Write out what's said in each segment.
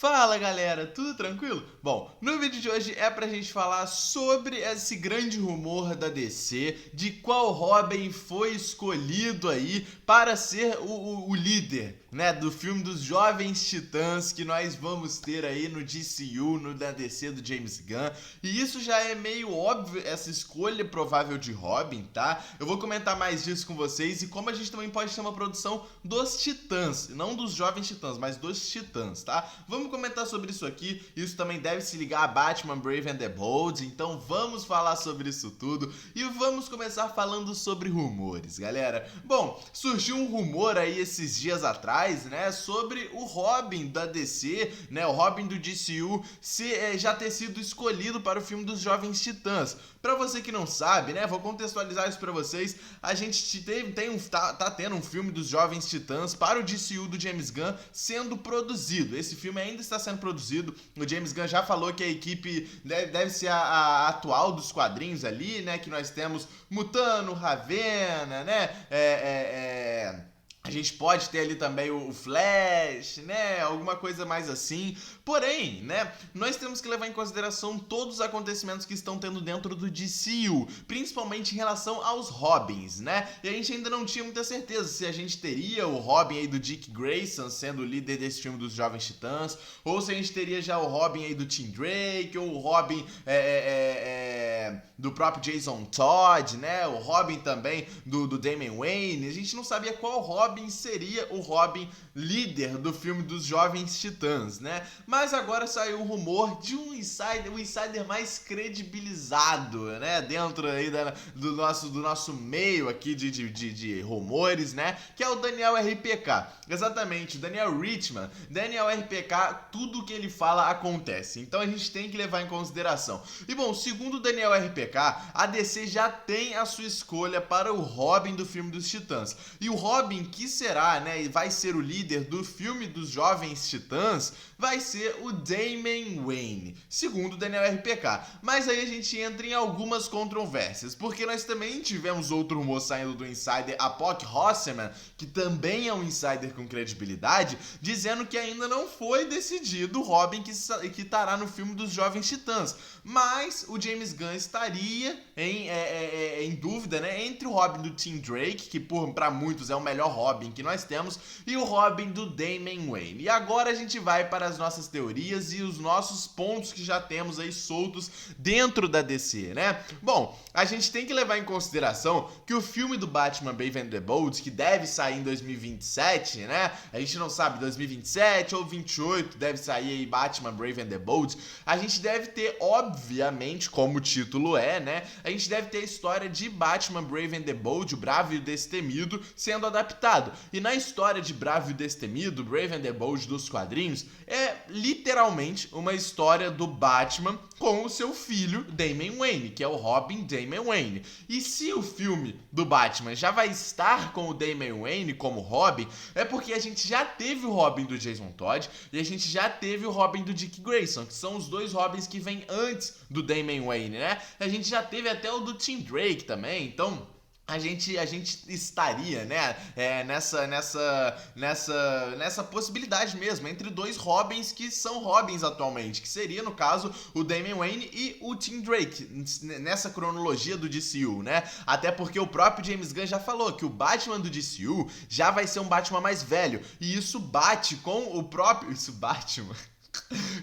Fala galera, tudo tranquilo? Bom, no vídeo de hoje é pra gente falar sobre esse grande rumor da DC de qual Robin foi escolhido aí para ser o líder, né, do filme dos Jovens Titãs que nós vamos ter aí no DCU, no da DC do James Gunn. E isso já é meio óbvio, essa escolha provável de Robin, tá? Eu vou comentar mais disso com vocês e como a gente também pode ter uma produção dos Titãs, não dos Jovens Titãs, mas dos Titãs, tá? Vamos comentar sobre isso aqui, isso também deve se ligar a Batman Brave and the Bold, então vamos falar sobre isso tudo e vamos começar falando sobre rumores, galera. Bom, surgiu um rumor aí esses dias atrás, né, sobre o Robin da DC, né, o Robin do DCU já ter sido escolhido para o filme dos Jovens Titãs. Pra você que não sabe, né, vou contextualizar isso pra vocês, a gente tá tendo um filme dos Jovens Titãs para o DCU do James Gunn sendo produzido. Esse filme ainda está sendo produzido, o James Gunn já falou que a equipe deve ser a atual dos quadrinhos ali, né, que nós temos Mutano, Ravena, né, a gente pode ter ali também o Flash, né? Alguma coisa mais assim. Porém, né? Nós temos que levar em consideração todos os acontecimentos que estão tendo dentro do DCU, principalmente em relação aos Robins, né? E a gente ainda não tinha muita certeza se a gente teria o Robin aí do Dick Grayson sendo o líder desse filme dos Jovens Titãs, ou se a gente teria já o Robin aí do Tim Drake, ou o Robin do próprio Jason Todd, né? O Robin também do Damian Wayne. A gente não sabia qual Robin seria o Robin líder do filme dos Jovens Titãs, né? Mas agora saiu o rumor de um insider, o insider mais credibilizado, né? Dentro aí do nosso meio aqui de rumores, né? Que é o Daniel RPK. Exatamente, o Daniel Richtman. Daniel RPK, tudo que ele fala acontece. Então a gente tem que levar em consideração. E bom, segundo o Daniel RPK, a DC já tem a sua escolha para o Robin do filme dos Titãs. E o Robin que será, né, e vai ser o líder do filme dos Jovens Titãs, vai ser o Damian Wayne, segundo o Daniel RPK. Mas aí a gente entra em algumas controvérsias, porque nós também tivemos outro rumor saindo do insider Apoc Hosserman, que também é um insider com credibilidade, dizendo que ainda não foi decidido o Robin que estará no filme dos Jovens Titãs. Mas o James Gunn estaria em dúvida, né, entre o Robin do Tim Drake, que para muitos é o melhor Robin que nós temos, e o Robin do Damian Wayne. E agora a gente vai para as nossas teorias e os nossos pontos que já temos aí soltos dentro da DC, né? Bom, a gente tem que levar em consideração que o filme do Batman Brave and the Bold, que deve sair em 2027, né? A gente não sabe, 2027 ou 28 deve sair aí Batman Brave and the Bold. A gente deve ter, obviamente, como o título é, né? A gente deve ter a história de Batman Brave and the Bold, o Bravo e o Destemido, sendo adaptado. E na história de Bravo e o Destemido, Brave and the Bold dos quadrinhos, é literalmente uma história do Batman com o seu filho Damian Wayne, que é o Robin Damian Wayne. E se o filme do Batman já vai estar com o Damian Wayne como Robin, é porque a gente já teve o Robin do Jason Todd e a gente já teve o Robin do Dick Grayson, que são os dois Robins que vêm antes do Damian Wayne, né? A gente já teve até o do Tim Drake também, então a gente estaria, né, nessa possibilidade mesmo, entre dois Robins que são Robins atualmente, que seria, no caso, o Damian Wayne e o Tim Drake, nessa cronologia do DCU, né? Até porque o próprio James Gunn já falou que o Batman do DCU já vai ser um Batman mais velho, e isso bate com o próprio...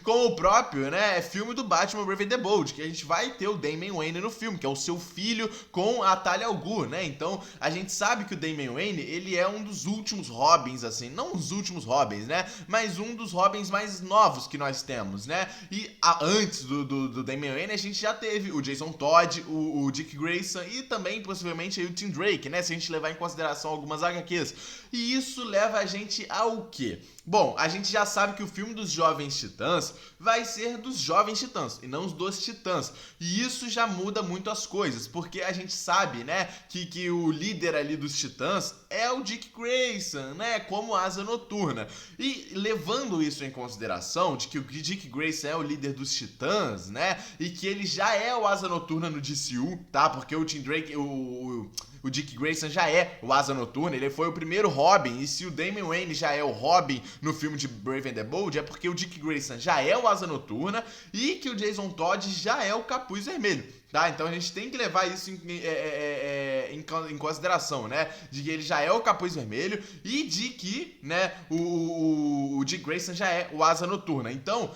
com o próprio, né, filme do Batman Brave and the Bold, que a gente vai ter o Damian Wayne no filme, que é o seu filho com a Talia al Ghul, né? Então, a gente sabe que o Damian Wayne, ele é um dos últimos Robins, assim, não os últimos Robins, né, mas um dos Robins mais novos que nós temos, né? E antes do Damian Wayne, a gente já teve o Jason Todd, o Dick Grayson e também, possivelmente, aí, o Tim Drake, né, se a gente levar em consideração algumas HQs. E isso leva a gente ao quê? Bom, a gente já sabe que o filme dos Jovens Titãs vai ser dos Jovens Titãs e não os dos Titãs. E isso já muda muito as coisas, porque a gente sabe, né, que o líder ali dos Titãs é o Dick Grayson, né, como Asa Noturna. E levando isso em consideração, de que o Dick Grayson é o líder dos Titãs, né, e que ele já é o Asa Noturna no DCU, tá? Porque o Tim Drake, o Dick Grayson já é o Asa Noturna, ele foi o primeiro Robin, e se o Damian Wayne já é o Robin no filme de Brave and the Bold, é porque o Dick Grayson já é o Asa Noturna e que o Jason Todd já é o Capuz Vermelho. Tá? Então a gente tem que levar isso em consideração, né? De que ele já é o Capuz Vermelho e de que, né, o Dick Grayson já é o Asa Noturna. Então,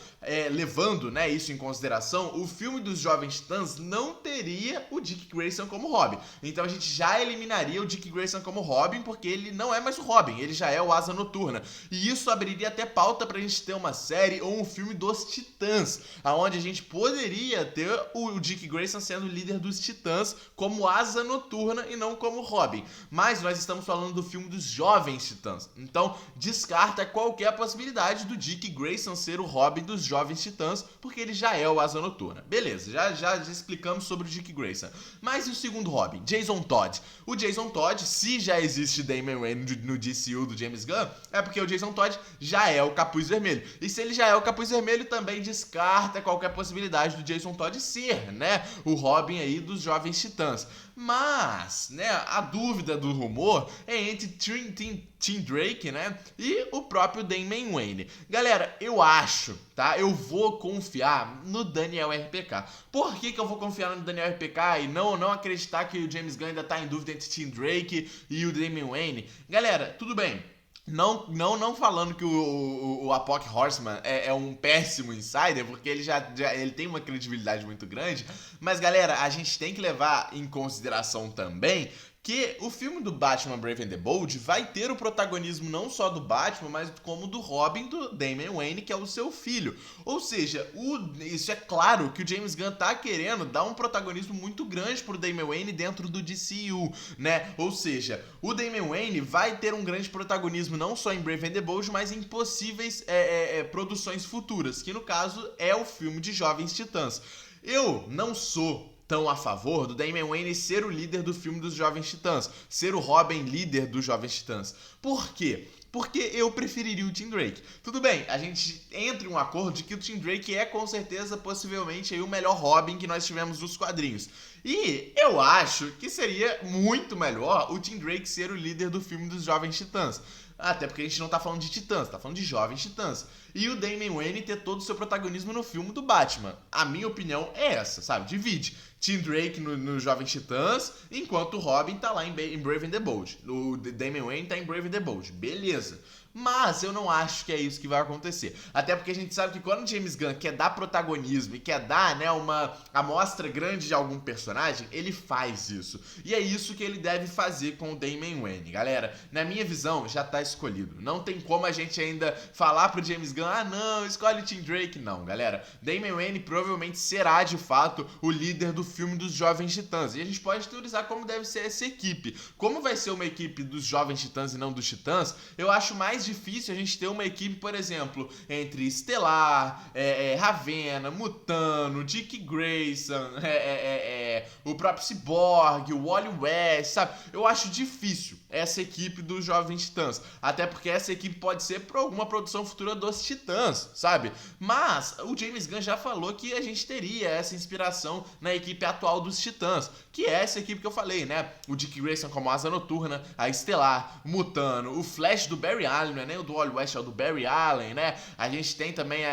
levando, né, isso em consideração, o filme dos Jovens Titãs não teria o Dick Grayson como Robin. Então a gente já eliminaria o Dick Grayson como Robin, porque ele não é mais o Robin, ele já é o Asa Noturna. E isso abriria até pauta pra gente ter uma série ou um filme dos Titãs, aonde a gente poderia ter o Dick Grayson sendo líder dos Titãs como Asa Noturna e não como Robin. Mas nós estamos falando do filme dos Jovens Titãs. Então, descarta qualquer possibilidade do Dick Grayson ser o Robin dos Jovens Titãs, porque ele já é o Asa Noturna. Beleza, já explicamos sobre o Dick Grayson. Mas e o segundo Robin? Jason Todd. O Jason Todd, se já existe Damian Wayne no DCU do James Gunn, é porque o Jason Todd já é o Capuz Vermelho. E se ele já é o Capuz Vermelho, também descarta qualquer possibilidade do Jason Todd ser, né, o Robin aí dos Jovens Titãs. Mas, né, a dúvida do rumor é entre Tim Drake, né, e o próprio Damian Wayne. Galera, eu acho, tá, eu vou confiar no Daniel RPK. Por que eu vou confiar no Daniel RPK e não acreditar que o James Gunn ainda tá em dúvida entre Tim Drake e o Damian Wayne? Galera, tudo bem. Não falando que o Apoc Horseman é um péssimo insider, porque ele tem uma credibilidade muito grande, mas galera, a gente tem que levar em consideração também que o filme do Batman Brave and the Bold vai ter o protagonismo não só do Batman, mas como do Robin do Damian Wayne, que é o seu filho. Ou seja, isso é claro que o James Gunn tá querendo dar um protagonismo muito grande pro Damian Wayne dentro do DCU, né? Ou seja, o Damian Wayne vai ter um grande protagonismo não só em Brave and the Bold, mas em possíveis produções futuras, que no caso é o filme de Jovens Titãs. Eu não sou tão a favor do Damian Wayne ser o líder do filme dos Jovens Titãs, ser o Robin líder dos Jovens Titãs. Por quê? Porque eu preferiria o Tim Drake. Tudo bem, a gente entra em um acordo de que o Tim Drake é com certeza, possivelmente, aí, o melhor Robin que nós tivemos nos quadrinhos. E eu acho que seria muito melhor o Tim Drake ser o líder do filme dos Jovens Titãs. Até porque a gente não tá falando de Titãs, tá falando de Jovens Titãs. E o Damian Wayne ter todo o seu protagonismo no filme do Batman. A minha opinião é essa, sabe? Divide. Tim Drake no Jovens Titãs, enquanto o Robin tá lá em Brave and the Bold. O Damian Wayne tá em Brave and the Bold. Beleza. Mas eu não acho que é isso que vai acontecer. Até porque a gente sabe que quando o James Gunn quer dar protagonismo e quer dar, né, uma amostra grande de algum personagem, ele faz isso. E é isso que ele deve fazer com o Damian Wayne. Galera, na minha visão, já tá escolhido. Não tem como a gente ainda falar pro James Gunn, não, escolhe o Tim Drake. Não, galera. Damian Wayne provavelmente será, de fato, o líder do filme dos Jovens Titãs. E a gente pode teorizar como deve ser essa equipe. Como vai ser uma equipe dos Jovens Titãs e não dos Titãs, eu acho mais difícil a gente ter uma equipe, por exemplo, entre Estelar, Ravena, Mutano, Dick Grayson, o próprio Cyborg, o Wally West, sabe? Eu acho difícil essa equipe dos Jovens Titãs, até porque essa equipe pode ser para alguma produção futura dos Titãs, sabe? Mas o James Gunn já falou que a gente teria essa inspiração na equipe atual dos Titãs, que é essa equipe que eu falei, né? O Dick Grayson como Asa Noturna, a Estelar, o Mutano, o Flash do Barry Allen, não é nem o do Wally West, é o do Barry Allen, né? A gente tem também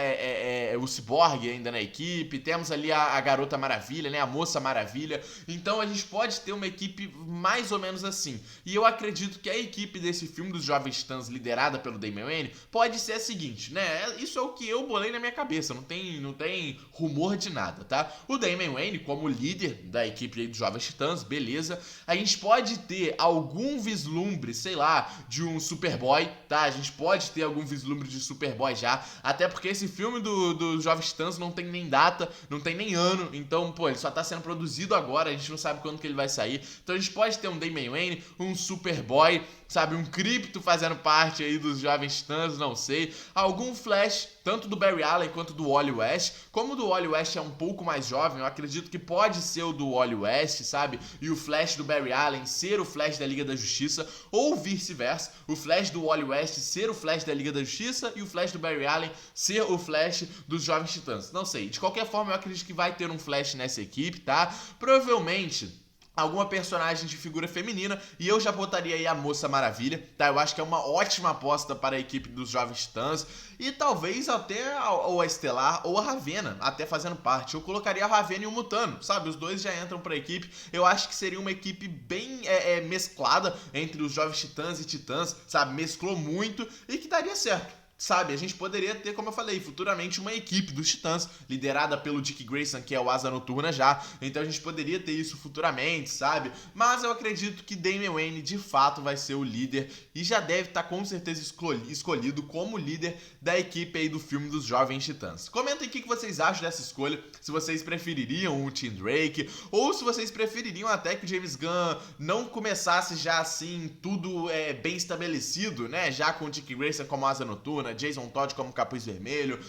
o Cyborg ainda na equipe, temos ali a Garota Maravilha, né? A Moça Maravilha. Então a gente pode ter uma equipe mais ou menos assim. E eu acredito que a equipe desse filme dos Jovens Titãs, liderada pelo Damian Wayne, pode ser a seguinte, né? Isso é o que eu bolei na minha cabeça, não tem rumor de nada, tá? O Damian Wayne, como líder da equipe aí dos Jovens Titãs, beleza. A gente pode ter algum vislumbre, sei lá, de um Superboy, tá? A gente pode ter algum vislumbre de Superboy já, até porque esse filme do Jovens Titãs não tem nem data, não tem nem ano, então, pô, ele só tá sendo produzido agora, a gente não sabe quando que ele vai sair. Então a gente pode ter um Damian Wayne, um Superboy, sabe, um Krypto fazendo parte aí dos Jovens Titãs, não sei. Algum Flash, tanto do Barry Allen quanto do Wally West. Como o do Wally West é um pouco mais jovem, eu acredito que pode ser o do Wally West, sabe? E o Flash do Barry Allen ser o Flash da Liga da Justiça, ou vice-versa. O Flash do Wally West ser o Flash da Liga da Justiça e o Flash do Barry Allen ser o Flash dos Jovens Titãs. Não sei, de qualquer forma eu acredito que vai ter um Flash nessa equipe, tá? Provavelmente alguma personagem de figura feminina, e eu já botaria aí a Moça Maravilha, tá? Eu acho que é uma ótima aposta para a equipe dos Jovens Titãs, e talvez até ou a Estelar ou a Ravena, até fazendo parte. Eu colocaria a Ravena e o Mutano, sabe? Os dois já entram para a equipe. Eu acho que seria uma equipe bem mesclada entre os Jovens Titãs e Titãs, sabe? Mesclou muito e que daria certo. Sabe, a gente poderia ter, como eu falei, futuramente uma equipe dos Titãs, liderada pelo Dick Grayson, que é o Asa Noturna já. Então a gente poderia ter isso futuramente, sabe? Mas eu acredito que Damian Wayne de fato vai ser o líder e já deve estar com certeza escolhido como líder da equipe aí do filme dos Jovens Titãs. Comenta aí o que vocês acham dessa escolha, se vocês prefeririam o Tim Drake ou se vocês prefeririam até que o James Gunn não começasse já assim, tudo bem estabelecido, né? Já com o Dick Grayson como Asa Noturna, Jason Todd como Capuz Vermelho.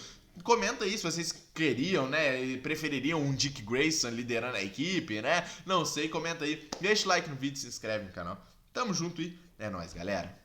Comenta aí se vocês queriam, né, e prefeririam um Dick Grayson liderando a equipe, né? Não sei, comenta aí. Deixa o like no vídeo, se inscreve no canal. Tamo junto e é nóis, galera.